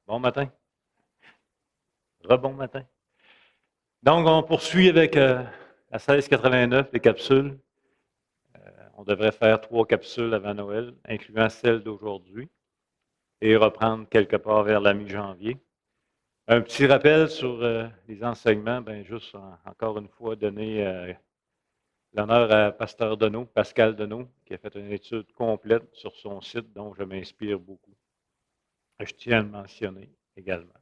Bon matin. Rebon matin. Donc, on poursuit avec la 1689, les capsules. On devrait faire 3 capsules avant Noël, incluant celle d'aujourd'hui, et reprendre quelque part vers la mi-janvier. Un petit rappel sur les enseignements, bien juste encore une fois donner l'honneur à Pasteur Deneau, Pascal Deneau, qui a fait une étude complète sur son site dont je m'inspire beaucoup. Je tiens à le mentionner également.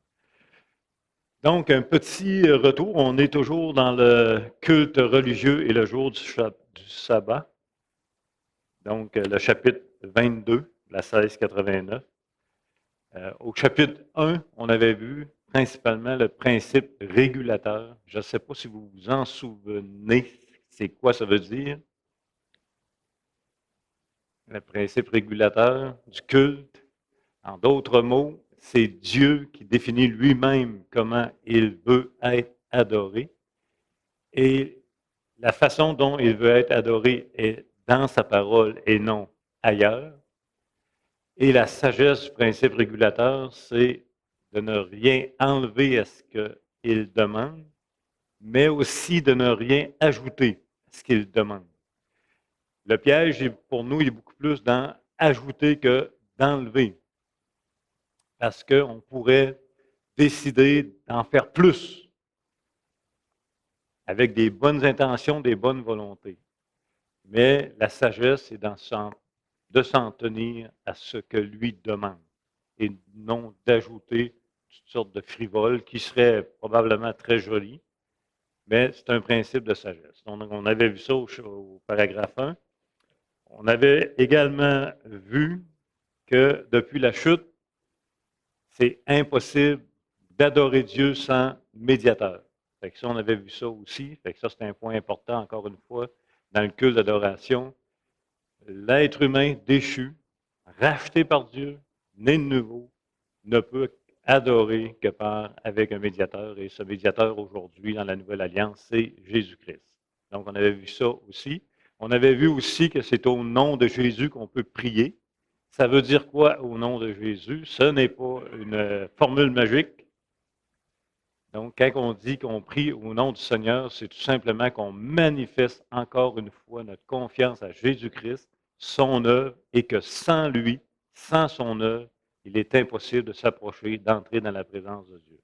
Donc, un petit retour. On est toujours dans le culte religieux et le jour du sabbat. Donc, le chapitre 22, la 1689. Au chapitre 1, on avait vu principalement le principe régulateur. Je ne sais pas si vous vous en souvenez, c'est quoi ça veut dire. Le principe régulateur du culte. En d'autres mots, c'est Dieu qui définit lui-même comment il veut être adoré. Et la façon dont il veut être adoré est dans sa parole et non ailleurs. Et la sagesse du principe régulateur, c'est de ne rien enlever à ce qu'il demande, mais aussi de ne rien ajouter à ce qu'il demande. Le piège, pour nous, il est beaucoup plus dans ajouter que d'enlever. Parce qu'on pourrait décider d'en faire plus avec des bonnes intentions, des bonnes volontés. Mais la sagesse est de s'en tenir à ce que lui demande et non d'ajouter toutes sortes de frivoles qui seraient probablement très jolies, mais c'est un principe de sagesse. On avait vu ça au paragraphe 1. On avait également vu que depuis la chute, c'est impossible d'adorer Dieu sans médiateur. Fait que ça, on avait vu ça aussi. Fait que ça, c'est un point important, encore une fois, dans le culte d'adoration. L'être humain déchu, racheté par Dieu, né de nouveau, ne peut adorer que avec un médiateur. Et ce médiateur aujourd'hui, dans la Nouvelle Alliance, c'est Jésus-Christ. Donc, on avait vu ça aussi. On avait vu aussi que c'est au nom de Jésus qu'on peut prier. Ça veut dire quoi au nom de Jésus? Ce n'est pas une formule magique. Donc, quand on dit qu'on prie au nom du Seigneur, c'est tout simplement qu'on manifeste encore une fois notre confiance à Jésus-Christ, son œuvre, et que sans lui, sans son œuvre, il est impossible de s'approcher, d'entrer dans la présence de Dieu.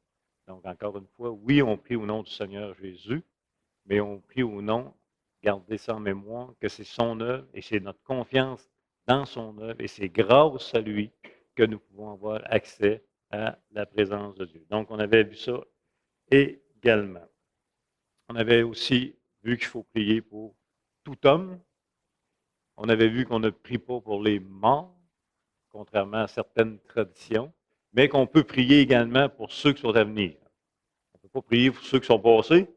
Donc, encore une fois, oui, on prie au nom du Seigneur Jésus, mais on prie au nom, gardez ça en mémoire, que c'est son œuvre et c'est notre confiance dans son œuvre et c'est grâce à lui que nous pouvons avoir accès à la présence de Dieu. Donc, on avait vu ça également. On avait aussi vu qu'il faut prier pour tout homme. On avait vu qu'on ne prie pas pour les morts, contrairement à certaines traditions, mais qu'on peut prier également pour ceux qui sont à venir. On ne peut pas prier pour ceux qui sont passés,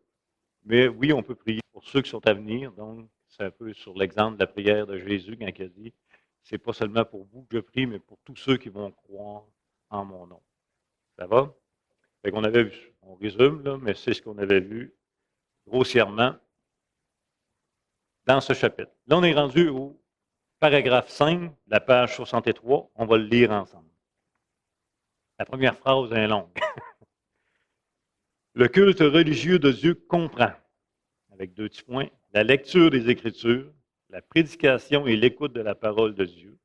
mais oui, on peut prier pour ceux qui sont à venir. Donc, c'est un peu sur l'exemple de la prière de Jésus quand il a dit, c'est pas seulement pour vous que je prie, mais pour tous ceux qui vont croire en mon nom. Ça va? Fait qu'on avait vu, on résume, là, mais c'est ce qu'on avait vu grossièrement dans ce chapitre. Là, on est rendu au paragraphe 5, la page 63. On va le lire ensemble. La première phrase est longue. Le culte religieux de Dieu comprend, avec 2 petits points, la lecture des Écritures, la prédication et l'écoute de la parole de Dieu,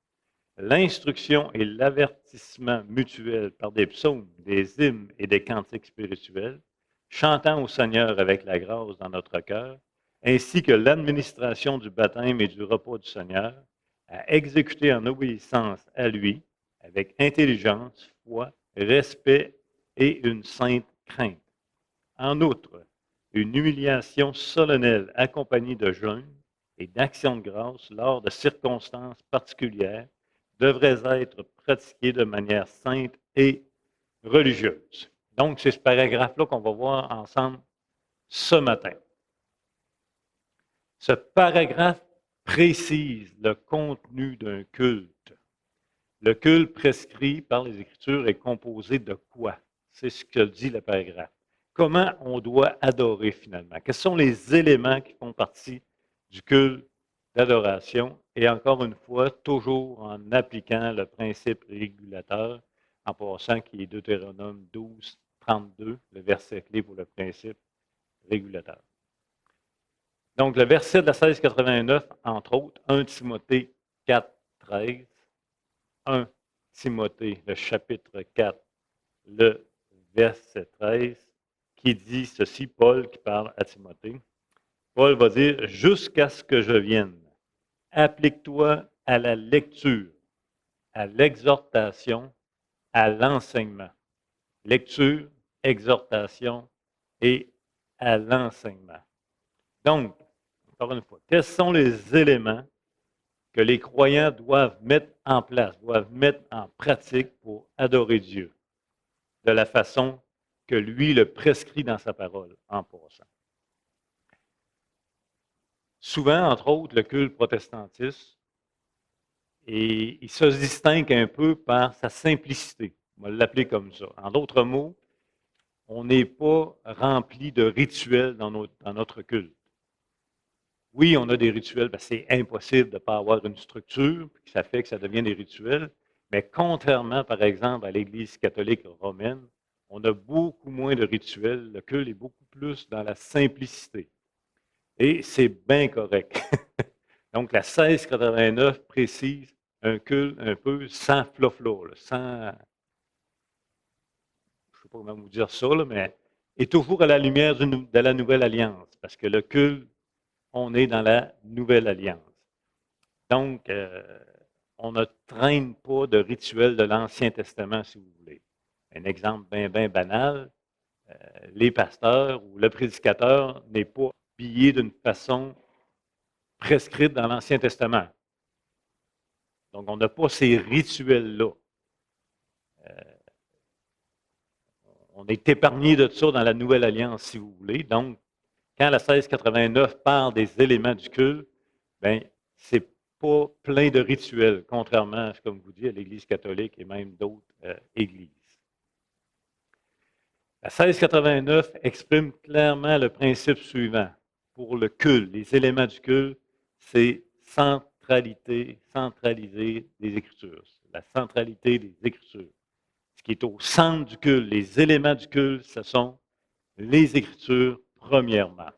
l'instruction et l'avertissement mutuel par des psaumes, des hymnes et des cantiques spirituels, chantant au Seigneur avec la grâce dans notre cœur, ainsi que l'administration du baptême et du repas du Seigneur, à exécuter en obéissance à lui, avec intelligence, foi, respect et une sainte crainte. En outre, une humiliation solennelle accompagnée de jeûne et d'actions de grâce lors de circonstances particulières devrait être pratiquée de manière sainte et religieuse. Donc, c'est ce paragraphe-là qu'on va voir ensemble ce matin. Ce paragraphe précise le contenu d'un culte. Le culte prescrit par les Écritures est composé de quoi? C'est ce que dit le paragraphe. Comment on doit adorer finalement? Quels sont les éléments qui font partie du culte d'adoration? Et encore une fois, toujours en appliquant le principe régulateur, en passant, qui est Deutéronome 12, 32, le verset clé pour le principe régulateur. Donc, le verset de la 1689, entre autres, 1 Timothée 4, 13, 1 Timothée, le chapitre 4, le verset 13, qui dit ceci, Paul qui parle à Timothée. Paul va dire, jusqu'à ce que je vienne, applique-toi à la lecture, à l'exhortation, à l'enseignement. Lecture, exhortation et à l'enseignement. Donc, encore une fois, quels sont les éléments que les croyants doivent mettre en place, doivent mettre en pratique pour adorer Dieu de la façon que lui le prescrit dans sa parole, en passant. Souvent, entre autres, le culte protestantiste, et il se distingue un peu par sa simplicité. On va l'appeler comme ça. En d'autres mots, on n'est pas rempli de rituels dans notre culte. Oui, on a des rituels, c'est impossible de ne pas avoir une structure, puis ça fait que ça devient des rituels. Mais contrairement, par exemple, à l'Église catholique romaine, on a beaucoup moins de rituels. Le culte est beaucoup plus dans la simplicité. Et c'est bien correct. Donc, la 1689 précise un culte un peu sans floflo, sans, je ne sais pas comment vous dire ça, mais est toujours à la lumière de la nouvelle alliance, parce que le culte, on est dans la nouvelle alliance. Donc, on ne traîne pas de rituel de l'Ancien Testament, si vous voulez. Un exemple bien banal, les pasteurs ou le prédicateur n'est pas habillé d'une façon prescrite dans l'Ancien Testament. Donc, on n'a pas ces rituels-là. On est épargné de ça dans la Nouvelle Alliance, si vous voulez. Donc, quand la 1689 parle des éléments du culte, bien, c'est pas plein de rituels, contrairement, comme je vous dis, à l'Église catholique et même d'autres églises. La 1689 exprime clairement le principe suivant. Pour le culte, les éléments du culte, c'est centraliser les Écritures. La centralité des Écritures. Ce qui est au centre du culte, les éléments du culte, ce sont les Écritures premièrement.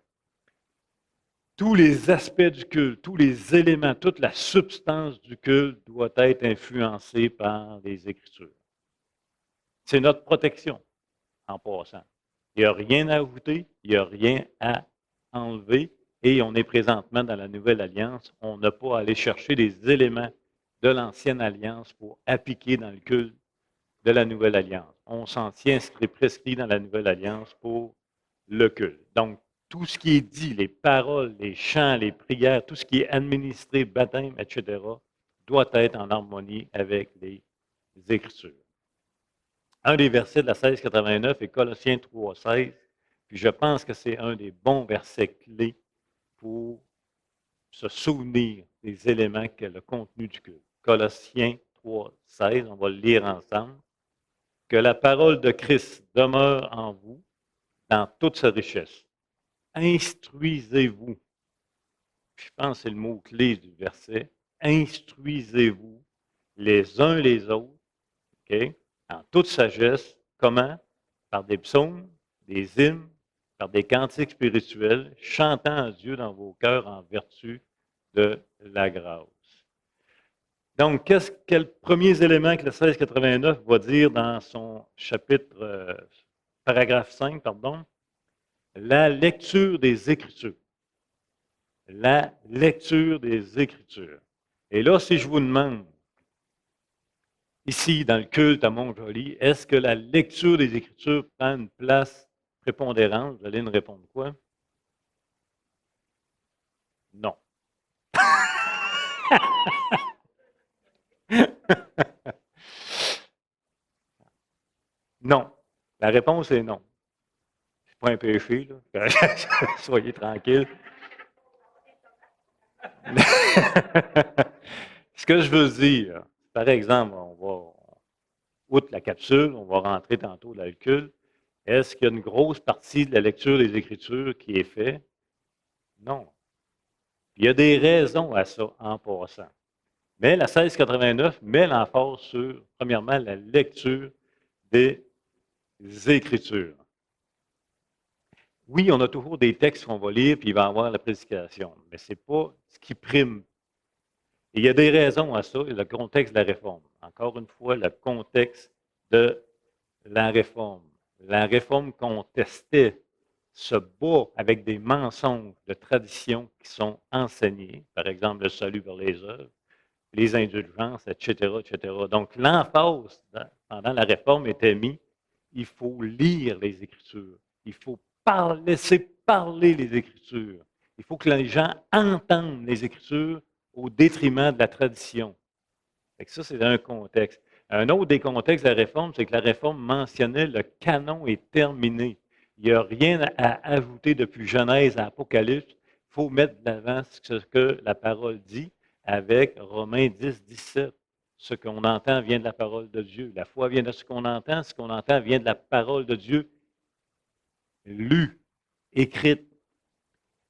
Tous les aspects du culte, tous les éléments, toute la substance du culte doit être influencée par les Écritures. C'est notre protection, en passant. Il n'y a rien à ajouter, il n'y a rien à enlever, et on est présentement dans la Nouvelle Alliance. On n'a pas à aller chercher des éléments de l'Ancienne Alliance pour appliquer dans le culte de la Nouvelle Alliance. On s'en tient prescrit dans la Nouvelle Alliance pour le culte. Donc, tout ce qui est dit, les paroles, les chants, les prières, tout ce qui est administré, baptême, etc., doit être en harmonie avec les Écritures. Un des versets de la 1689 est Colossiens 3,16, puis je pense que c'est un des bons versets clés pour se souvenir des éléments que le contenu du culte. Colossiens 3,16, on va le lire ensemble. Que la parole de Christ demeure en vous dans toute sa richesse. Instruisez-vous. Je pense que c'est le mot-clé du verset. Instruisez-vous les uns les autres, okay, en toute sagesse. Comment? Par des psaumes, des hymnes, par des cantiques spirituels, chantant à Dieu dans vos cœurs en vertu de la grâce. Donc, quels premiers éléments que le 1689 va dire dans son chapitre, paragraphe 5, pardon? La lecture des Écritures. La lecture des Écritures. Et là, si je vous demande, ici, dans le culte à Montjoly, est-ce que la lecture des Écritures prend une place prépondérante? Vous allez me répondre quoi? Non. Non. La réponse est non. Ce n'est pas un péché, là. Soyez tranquille. Ce que je veux dire, par exemple, on va, outre la capsule, on va rentrer tantôt dans le culte. Est-ce qu'il y a une grosse partie de la lecture des Écritures qui est faite? Non. Il y a des raisons à ça en passant. Mais la 1689 met l'emphase sur, premièrement, la lecture des Écritures. Oui, on a toujours des textes qu'on va lire, puis il va y avoir la prédication, mais ce n'est pas ce qui prime. Et il y a des raisons à ça, et le contexte de la réforme. Encore une fois, le contexte de la réforme. La réforme contestait se bat avec des mensonges de tradition qui sont enseignés, par exemple le salut par les œuvres, les indulgences, etc., etc. Donc, l'emphase pendant la réforme était mise, il faut lire les Écritures, il faut laisser parler les Écritures, il faut que les gens entendent les Écritures au détriment de la tradition. Ça, c'est un contexte. Un autre des contextes de la réforme, c'est que la réforme mentionnait le canon est terminé. Il n'y a rien à ajouter depuis Genèse à Apocalypse. Il faut mettre de l'avant ce que la parole dit avec Romains 10, 17. Ce qu'on entend vient de la parole de Dieu. La foi vient de ce qu'on entend vient de la parole de Dieu, lue, écrite.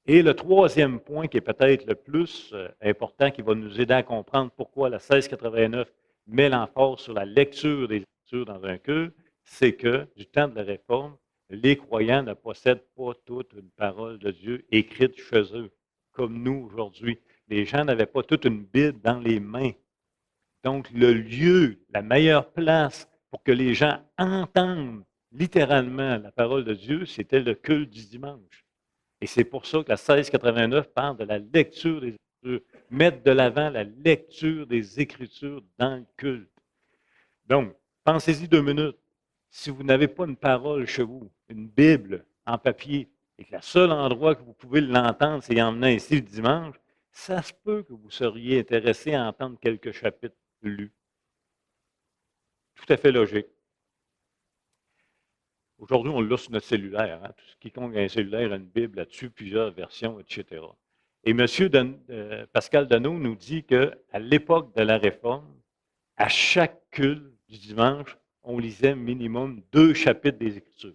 Et le troisième point qui est peut-être le plus important, qui va nous aider à comprendre pourquoi la 1689 met l'emphase sur la lecture des Écritures dans un culte, c'est que du temps de la Réforme, les croyants ne possèdent pas toute une parole de Dieu écrite chez eux, comme nous aujourd'hui. Les gens n'avaient pas toute une Bible dans les mains. Donc, le lieu, la meilleure place pour que les gens entendent littéralement la parole de Dieu, c'était le culte du dimanche. Et c'est pour ça que la 1689 parle de la lecture des Écritures, mettre de l'avant la lecture des Écritures dans le culte. Donc, pensez-y 2 minutes. Si vous n'avez pas une parole chez vous, une Bible en papier, et que le seul endroit que vous pouvez l'entendre, c'est en venant ici le dimanche, ça se peut que vous seriez intéressé à entendre quelques chapitres lus. Tout à fait logique. Aujourd'hui, on l'a sur notre cellulaire. Hein? Quiconque a un cellulaire a une Bible là-dessus, plusieurs versions, etc. Et M. Pascal Dano nous dit qu'à l'époque de la Réforme, à chaque culte du dimanche, on lisait minimum 2 chapitres des Écritures.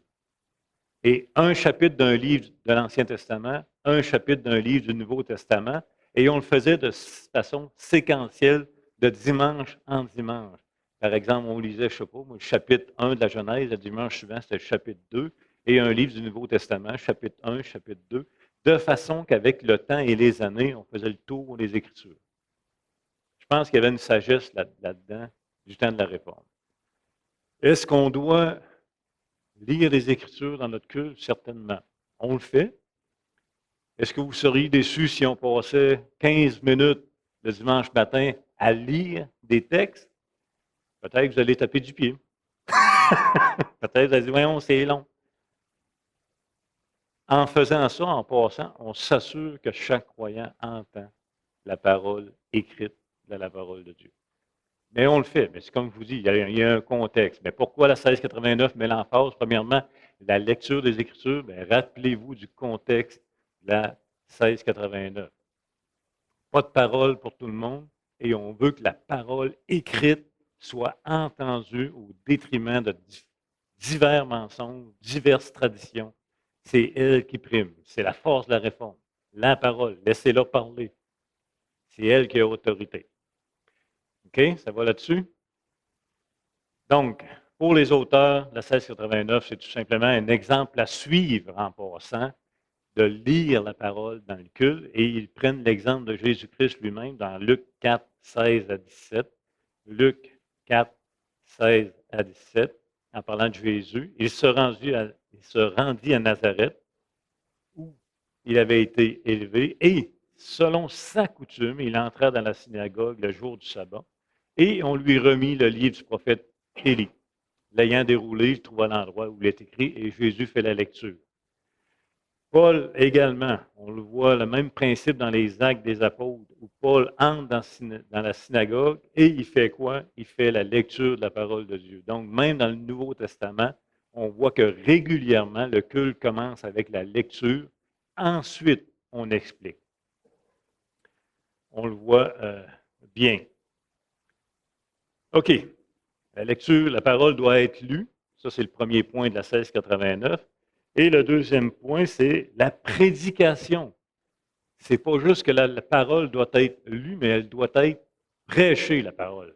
Et un chapitre d'un livre de l'Ancien Testament, un chapitre d'un livre du Nouveau Testament, et on le faisait de façon séquentielle, de dimanche en dimanche. Par exemple, on lisait, je ne sais pas, le chapitre 1 de la Genèse, le dimanche suivant, c'était le chapitre 2, et un livre du Nouveau Testament, chapitre 1, chapitre 2, de façon qu'avec le temps et les années, on faisait le tour des Écritures. Je pense qu'il y avait une sagesse là-dedans du temps de la Réforme. Est-ce qu'on doit lire les Écritures dans notre culte? Certainement. On le fait. Est-ce que vous seriez déçus si on passait 15 minutes le dimanche matin à lire des textes? Peut-être que vous allez taper du pied. Peut-être que vous allez dire, voyons, c'est long. En faisant ça, en passant, on s'assure que chaque croyant entend la parole écrite de la parole de Dieu. Mais on le fait. Mais c'est comme je vous dis, il y a un contexte. Mais pourquoi la 1689 met l'emphase? Premièrement, la lecture des Écritures. Rappelez-vous du contexte de la 1689. Pas de parole pour tout le monde. Et on veut que la parole écrite soit entendue au détriment de divers mensonges, diverses traditions. C'est elle qui prime. C'est la force de la réforme. La parole. Laissez-la parler. C'est elle qui a autorité. OK? Ça va là-dessus? Donc, pour les auteurs, la 1689, c'est tout simplement un exemple à suivre en passant, de lire la parole dans le culte, et ils prennent l'exemple de Jésus-Christ lui-même dans Luc 4, 16 à 17. Luc 4, 16 à 17, en parlant de Jésus. Il se rendit à Nazareth, où il avait été élevé, et selon sa coutume, il entra dans la synagogue le jour du sabbat, et on lui remit le livre du prophète Élie. L'ayant déroulé, il trouva l'endroit où il est écrit, et Jésus fait la lecture. Paul également, on le voit, le même principe dans les Actes des Apôtres, où Paul entre dans la synagogue et il fait quoi? Il fait la lecture de la parole de Dieu. Donc, même dans le Nouveau Testament, on voit que régulièrement, le culte commence avec la lecture. Ensuite, on explique. On le voit bien. OK. La lecture, la parole doit être lue. Ça, c'est le premier point de la 1689. Et le deuxième point, c'est la prédication. Ce n'est pas juste que la parole doit être lue, mais elle doit être prêchée, la parole.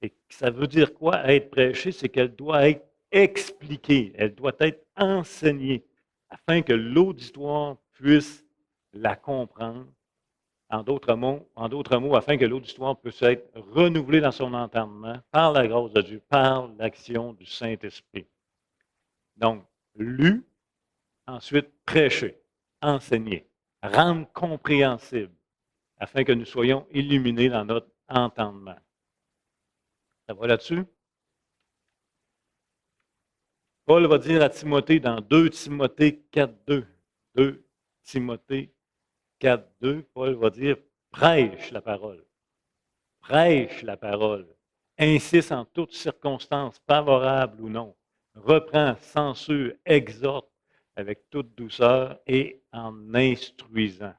Et ça veut dire quoi, être prêchée? C'est qu'elle doit être expliquée, elle doit être enseignée afin que l'auditoire puisse la comprendre. En d'autres mots, afin que l'auditoire puisse être renouvelé dans son entendement par la grâce de Dieu, par l'action du Saint-Esprit. Donc, lu, ensuite prêcher, enseigner, rendre compréhensible, afin que nous soyons illuminés dans notre entendement. Ça va là-dessus? Paul va dire à Timothée dans 2 Timothée 4.2, 2 Timothée 4.2, Paul va dire, prêche la parole. Prêche la parole. Insiste en toutes circonstances, favorables ou non. Reprend, censure, exhorte avec toute douceur et en instruisant.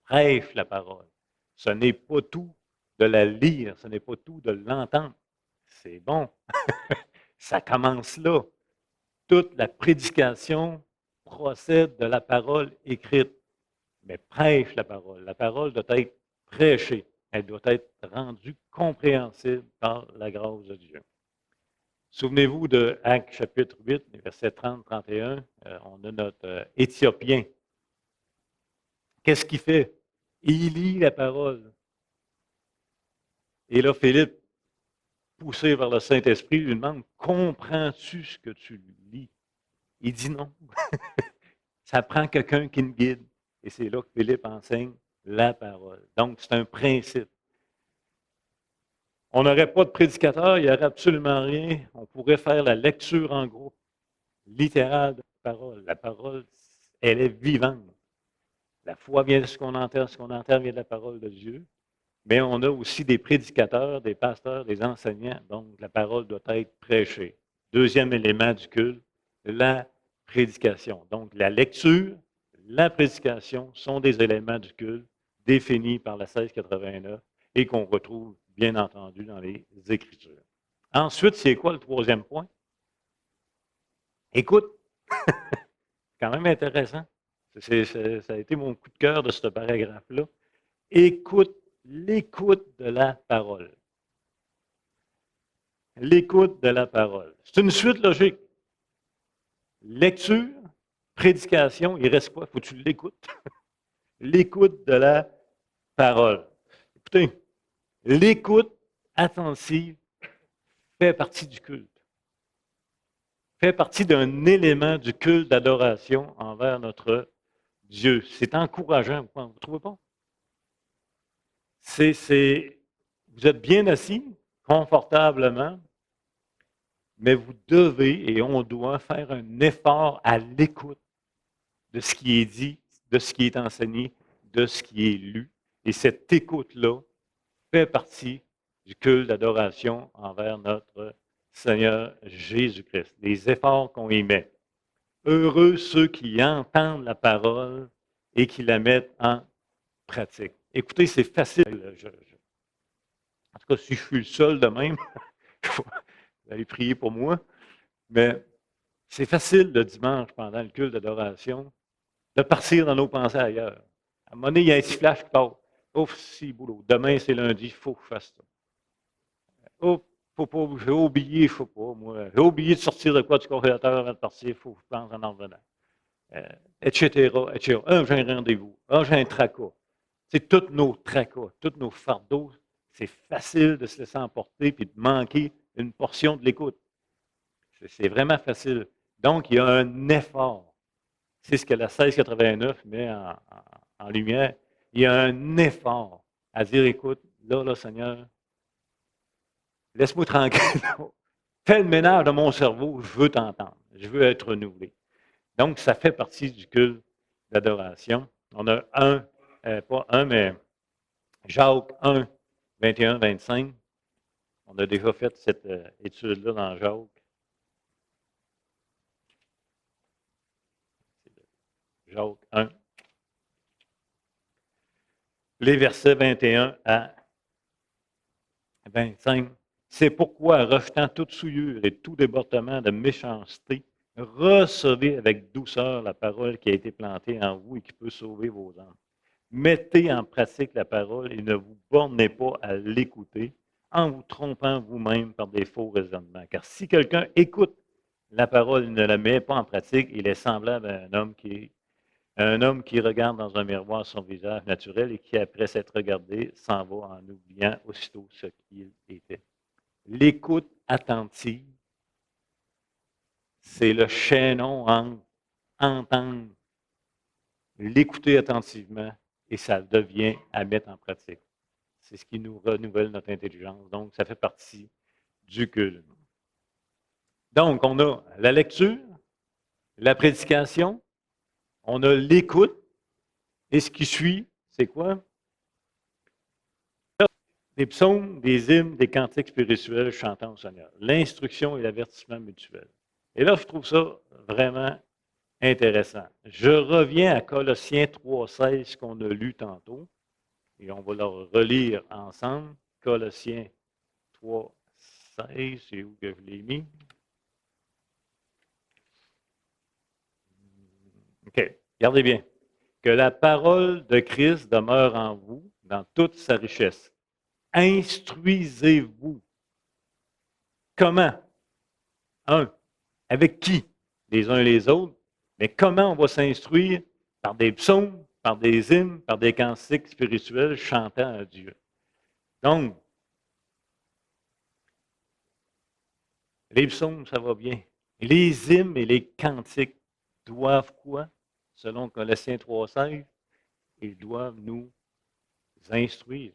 Prêche la parole. Ce n'est pas tout de la lire, ce n'est pas tout de l'entendre. C'est bon. Ça commence là. Toute la prédication procède de la parole écrite. Mais prêche la parole. La parole doit être prêchée. Elle doit être rendue compréhensible par la grâce de Dieu. Souvenez-vous de Actes chapitre 8, versets 30-31. On a notre Éthiopien. Qu'est-ce qu'il fait? Il lit la parole. Et là, Philippe, poussé par le Saint-Esprit, lui demande, comprends-tu ce que tu lis? Il dit non. Ça prend quelqu'un qui nous guide. Et c'est là que Philippe enseigne la parole. Donc, c'est un principe. On n'aurait pas de prédicateur, il n'y aurait absolument rien. On pourrait faire la lecture en groupe, littérale de la parole. La parole, elle est vivante. La foi vient de ce qu'on entend vient de la parole de Dieu. Mais on a aussi des prédicateurs, des pasteurs, des enseignants. Donc, la parole doit être prêchée. Deuxième élément du culte, la prédication. Donc, la lecture, la prédication sont des éléments du culte définis par la 1689 et qu'on retrouve, bien entendu, dans les Écritures. Ensuite, c'est quoi le troisième point? Écoute. Quand même intéressant. Ça a été mon coup de cœur de ce paragraphe-là. Écoute, l'écoute de la parole. L'écoute de la parole. C'est une suite logique. Lecture, prédication, il reste quoi? Il faut que tu l'écoutes. L'écoute de la parole. Écoutez, l'écoute attentive fait partie du culte. Fait partie d'un élément du culte d'adoration envers notre Dieu. C'est encourageant, vous ne trouvez pas? Vous êtes bien assis, confortablement, mais vous devez et on doit faire un effort à l'écoute de ce qui est dit, de ce qui est enseigné, de ce qui est lu. Et cette écoute-là fait partie du culte d'adoration envers notre Seigneur Jésus-Christ. Les efforts qu'on y met. Heureux ceux qui entendent la parole et qui la mettent en pratique. Écoutez, c'est facile. En tout cas, si je suis le seul de même, vous allez prier pour moi. Mais c'est facile le dimanche, pendant le culte d'adoration, de partir dans nos pensées ailleurs. À un moment donné, il y a un petit flash qui part. Ouf, si, boulot. Demain, c'est lundi, il faut que je fasse ça. Ouf, faut pas, j'ai oublié, il ne faut pas, moi. J'ai oublié de sortir de quoi du congélateur avant de partir, il faut que je pense en revenant. Etc., etc. Ah, j'ai un rendez-vous. Ah, j'ai un tracas. C'est tous nos tracas, tous nos fardeaux. C'est facile de se laisser emporter et de manquer une portion de l'écoute. C'est vraiment facile. Donc, il y a un effort. C'est ce que la 1689 met en lumière. Il y a un effort à dire, écoute, là, Seigneur, laisse-moi tranquille. Fais le ménage de mon cerveau, je veux t'entendre. Je veux être renouvelé. Donc, ça fait partie du culte d'adoration. On a pas un, mais Jacques 1, 21, 25. On a déjà fait cette étude-là dans Jacques. Jacques 1. Les versets 21 à 25. C'est pourquoi, rejetant toute souillure et tout débordement de méchanceté, recevez avec douceur la parole qui a été plantée en vous et qui peut sauver vos âmes. Mettez en pratique la parole et ne vous bornez pas à l'écouter en vous trompant vous-même par des faux raisonnements. Car si quelqu'un écoute la parole, il ne la met pas en pratique, il est semblable à un homme qui regarde dans un miroir son visage naturel et qui, après s'être regardé, s'en va en oubliant aussitôt ce qu'il était. L'écoute attentive, c'est le chaînon entre entendre, l'écouter attentivement et ça devient à mettre en pratique. C'est ce qui nous renouvelle notre intelligence. Donc, ça fait partie du culte. Donc, on a la lecture, la prédication, on a l'écoute, et ce qui suit, c'est quoi? Des psaumes, des hymnes, des cantiques spirituels chantant au Seigneur. L'instruction et l'avertissement mutuel. Et là, je trouve ça vraiment intéressant. Je reviens à Colossiens 3,16 qu'on a lu tantôt, et on va le relire ensemble. Colossiens 3,16, c'est où que je l'ai mis? OK, regardez bien. Que la parole de Christ demeure en vous dans toute sa richesse. Instruisez-vous. Comment? Un, avec qui? Les uns et les autres. Mais comment on va s'instruire? Par des psaumes, par des hymnes, par des cantiques spirituels chantant à Dieu. Donc, les psaumes, ça va bien. Les hymnes et les cantiques doivent quoi? Selon Colossiens 3,16, ils doivent nous instruire.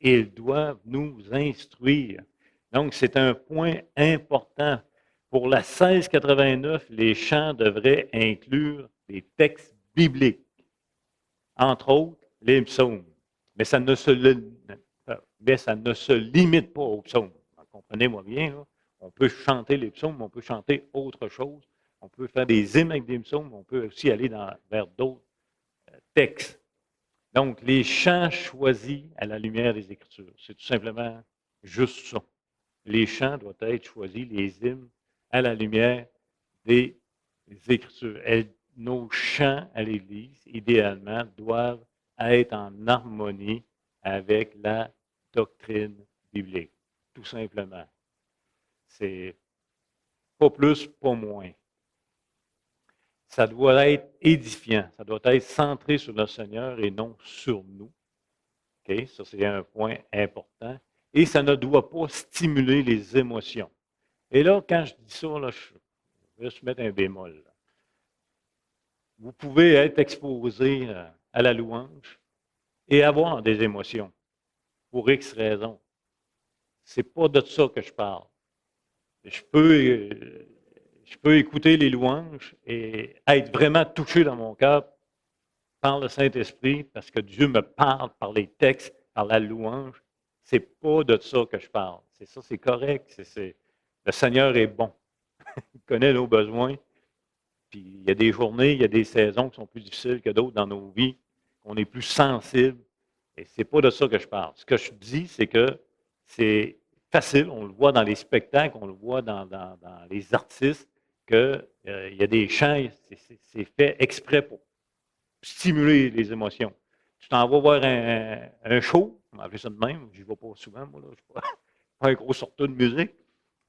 Ils doivent nous instruire. Donc, c'est un point important. Pour la 1689, les chants devraient inclure des textes bibliques, entre autres les psaumes. Mais ça ne se, limite pas aux psaumes. Comprenez-moi bien, là. On peut chanter les psaumes, mais on peut chanter autre chose. On peut faire des hymnes avec des psaumes, mais on peut aussi aller vers d'autres textes. Donc, les chants choisis à la lumière des Écritures, c'est tout simplement juste ça. Les chants doivent être choisis, les hymnes, à la lumière des Écritures. Nos chants à l'Église, idéalement, doivent être en harmonie avec la doctrine biblique, tout simplement. C'est pas plus, pas moins. Ça doit être édifiant, ça doit être centré sur le Seigneur et non sur nous. Okay? Ça, c'est un point important. Et ça ne doit pas stimuler les émotions. Et là, quand je dis ça, là, je vais juste mettre un bémol. Là. Vous pouvez être exposé à la louange et avoir des émotions pour X raisons. Ce n'est pas de ça que je parle. Je peux écouter les louanges et être vraiment touché dans mon cœur par le Saint-Esprit parce que Dieu me parle par les textes, par la louange. C'est pas de ça que je parle. C'est ça, c'est correct. Le Seigneur est bon. Il connaît nos besoins. Puis il y a des journées, il y a des saisons qui sont plus difficiles que d'autres dans nos vies, qu'on est plus sensible. Et c'est pas de ça que je parle. Ce que je dis, c'est que c'est facile, on le voit dans les spectacles, on le voit dans les artistes, qu'il y a des chants, c'est fait exprès pour stimuler les émotions. Tu t'en vas voir un show, on va appeler ça de même, je n'y vais pas souvent, moi, là, je ne suis pas un gros sorteur de musique,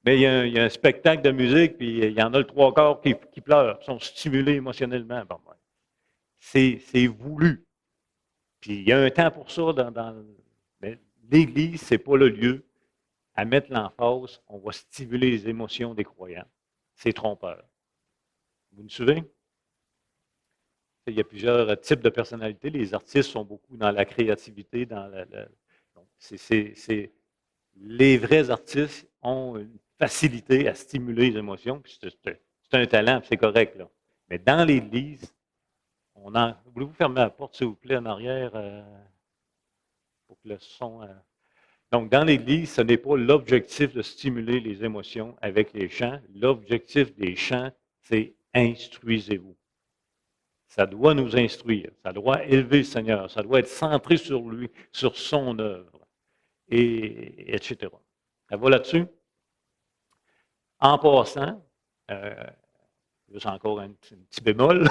mais il y a un spectacle de musique, puis il y en a le trois quarts qui pleurent, qui sont stimulés émotionnellement. Bon, c'est voulu. Puis il y a un temps pour ça mais l'Église, ce n'est pas le lieu à mettre l'emphase, on va stimuler les émotions des croyants. C'est trompeur. Vous me suivez? Il y a plusieurs types de personnalités. Les artistes sont beaucoup dans la créativité, les vrais artistes ont une facilité à stimuler les émotions, puis c'est un talent, puis c'est correct. Là. Mais dans l'Église, voulez-vous fermer la porte, s'il vous plaît, en arrière, pour que le son... Donc, dans l'Église, ce n'est pas l'objectif de stimuler les émotions avec les chants. L'objectif des chants, c'est instruisez-vous. Ça doit nous instruire, ça doit élever le Seigneur, ça doit être centré sur lui, sur son œuvre, etc. Ça va là-dessus? En passant, juste encore un petit bémol,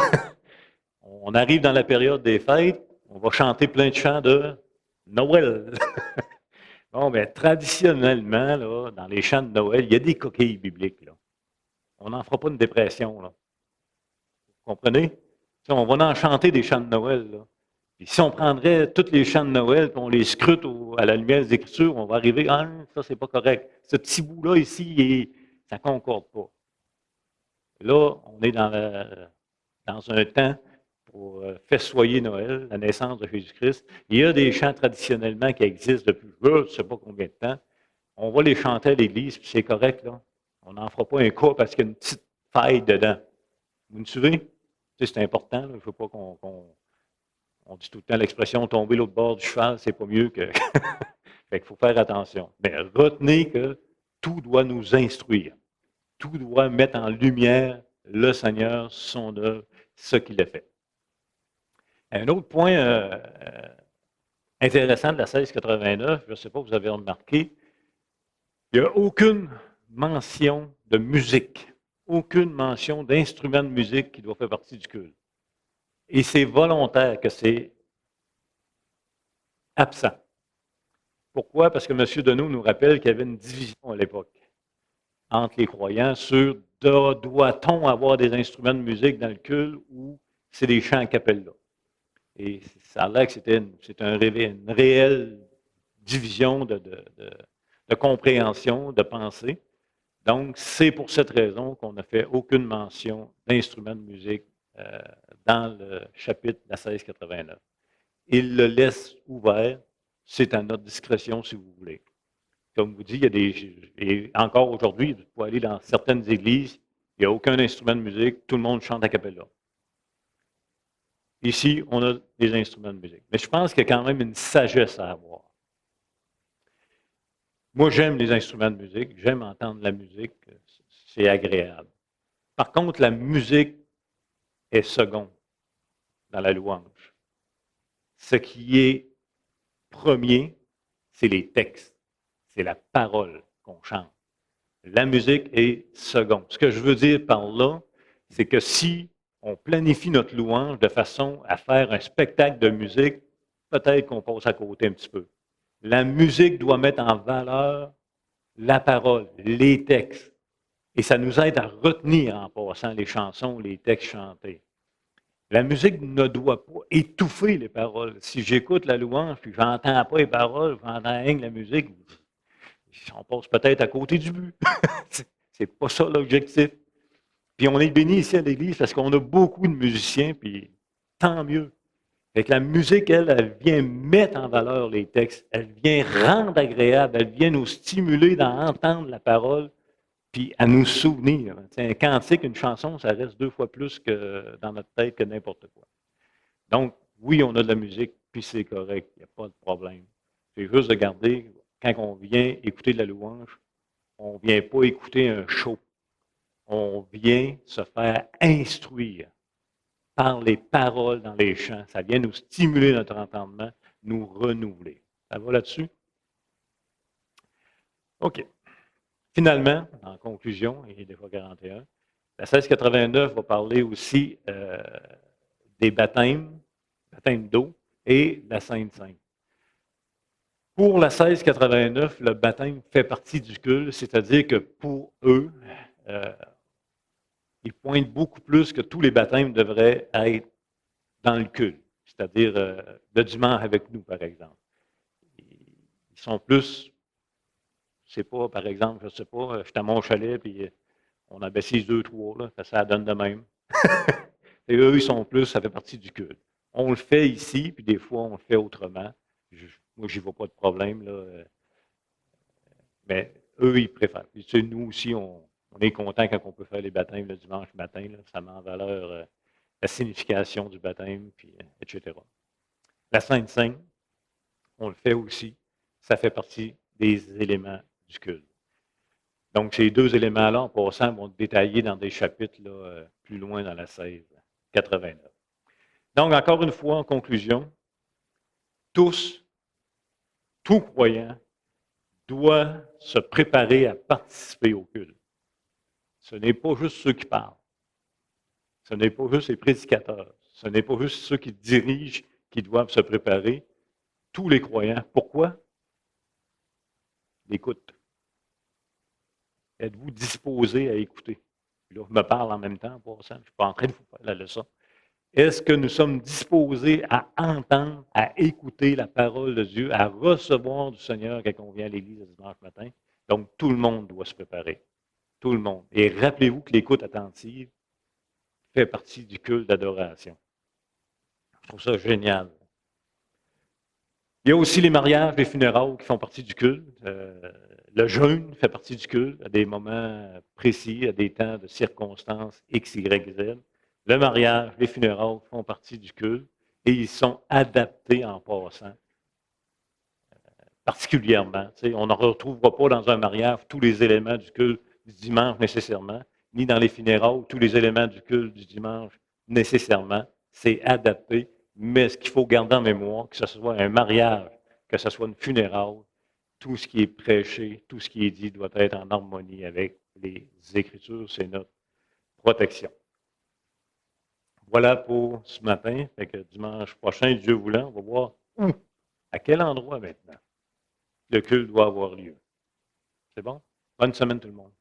on arrive dans la période des fêtes, on va chanter plein de chants de Noël. Bon, bien, traditionnellement, là, dans les chants de Noël, il y a des coquilles bibliques. Là. on n'en fera pas une dépression. Là. Vous comprenez? On va en chanter des chants de Noël. Là. Puis si on prendrait tous les chants de Noël, puis on les scrute à la lumière des Écritures, on va arriver, ah, ça, c'est pas correct. Ce petit bout-là ici, ça ne concorde pas. Là, on est dans un temps pour festoyer Noël, la naissance de Jésus-Christ. Il y a des chants traditionnellement qui existent depuis je ne sais pas combien de temps. On va les chanter à l'Église, puis c'est correct, là. On n'en fera pas un cas parce qu'il y a une petite faille dedans. Vous me suivez? C'est important, là. Je ne veux pas on dit tout le temps l'expression tomber l'autre bord du cheval, c'est pas mieux que. Fait qu'il faut faire attention. Mais retenez que tout doit nous instruire. Tout doit mettre en lumière le Seigneur, son œuvre, ce qu'il a fait. Un autre point intéressant de la 1689, je ne sais pas si vous avez remarqué, il n'y a aucune mention de musique, aucune mention d'instrument de musique qui doit faire partie du culte. Et c'est volontaire que c'est absent. Pourquoi? Parce que M. Deneau nous rappelle qu'il y avait une division à l'époque entre les croyants sur doit-on avoir des instruments de musique dans le culte ou c'est des chants a cappella. Et ça a l'air que c'est une réelle division de compréhension, de pensée. Donc, c'est pour cette raison qu'on n'a fait aucune mention d'instruments de musique dans le chapitre de la 1689. Il le laisse ouvert, c'est à notre discrétion si vous voulez. Comme vous dites, et encore aujourd'hui, vous pouvez aller dans certaines églises, il n'y a aucun instrument de musique, tout le monde chante a cappella. Ici, on a des instruments de musique. Mais je pense qu'il y a quand même une sagesse à avoir. Moi, j'aime les instruments de musique, j'aime entendre la musique, c'est agréable. Par contre, la musique est seconde dans la louange. Ce qui est premier, c'est les textes, c'est la parole qu'on chante. La musique est seconde. Ce que je veux dire par là, c'est que si on planifie notre louange de façon à faire un spectacle de musique, peut-être qu'on passe à côté un petit peu. La musique doit mettre en valeur la parole, les textes. Et ça nous aide à retenir en passant les chansons, les textes chantés. La musique ne doit pas étouffer les paroles. Si j'écoute la louange puis je n'entends pas les paroles, j'entends rien que la musique, on passe peut-être à côté du but. C'est pas ça l'objectif. Puis on est béni ici à l'Église parce qu'on a beaucoup de musiciens, puis tant mieux. Fait que la musique, elle vient mettre en valeur les textes, elle vient rendre agréable, elle vient nous stimuler d'entendre la parole, puis à nous souvenir. Un cantique, une chanson, ça reste 2 fois plus que dans notre tête que n'importe quoi. Donc, oui, on a de la musique, puis c'est correct, il n'y a pas de problème. C'est juste de garder, quand on vient écouter de la louange, on ne vient pas écouter un show. On vient se faire instruire par les paroles dans les chants. Ça vient nous stimuler notre entendement, nous renouveler. Ça va là-dessus? OK. Finalement, en conclusion, il est des fois 41, la 1689 va parler aussi des baptêmes d'eau et la Sainte Sainte. Pour la 1689, le baptême fait partie du culte, c'est-à-dire que pour eux, ils pointent beaucoup plus que tous les baptêmes devraient être dans le culte, c'est-à-dire le dimanche avec nous, par exemple. Ils sont plus, c'est pas, par exemple, je ne sais pas, je suis à mon chalet, puis on a baissé 2, 3, là, ça donne de même. Et eux, ils sont plus, ça fait partie du culte. On le fait ici, puis des fois, on le fait autrement. Moi, j'y vois pas de problème, là. Mais eux, ils préfèrent. Puis, tu sais, nous aussi, on est content quand on peut faire les baptêmes le dimanche matin. Là, ça met en valeur la signification du baptême, puis, etc. La Sainte Sainte, on le fait aussi. Ça fait partie des éléments du culte. Donc, ces 2 éléments-là, en passant, vont être détaillés dans des chapitres là, plus loin dans la 1689. Donc, encore une fois, en conclusion, tout croyant doit se préparer à participer au culte. Ce n'est pas juste ceux qui parlent. Ce n'est pas juste les prédicateurs. Ce n'est pas juste ceux qui dirigent qui doivent se préparer. Tous les croyants. Pourquoi? L'écoute. Êtes-vous disposé à écouter? Puis là, je me parle en même temps, pour ça, je ne suis pas en train de vous faire la leçon. Est-ce que nous sommes disposés à entendre, à écouter la parole de Dieu, à recevoir du Seigneur quand on vient à l'Église le dimanche matin? Donc, tout le monde doit se préparer. Tout le monde. Et rappelez-vous que l'écoute attentive fait partie du culte d'adoration. Je trouve ça génial. Il y a aussi les mariages, les funérailles qui font partie du culte. Le jeûne fait partie du culte à des moments précis, à des temps de circonstances X, Y, Z. Le mariage, les funérailles font partie du culte et ils sont adaptés en passant, particulièrement. On ne retrouvera pas dans un mariage tous les éléments du culte du dimanche nécessairement, ni dans les funérailles tous les éléments du culte du dimanche nécessairement. C'est adapté, mais ce qu'il faut garder en mémoire, que ce soit un mariage, que ce soit une funéraille, tout ce qui est prêché, tout ce qui est dit doit être en harmonie avec les Écritures. C'est notre protection. Voilà pour ce matin. Fait que dimanche prochain, Dieu voulant, on va voir à quel endroit maintenant le culte doit avoir lieu. C'est bon? Bonne semaine tout le monde.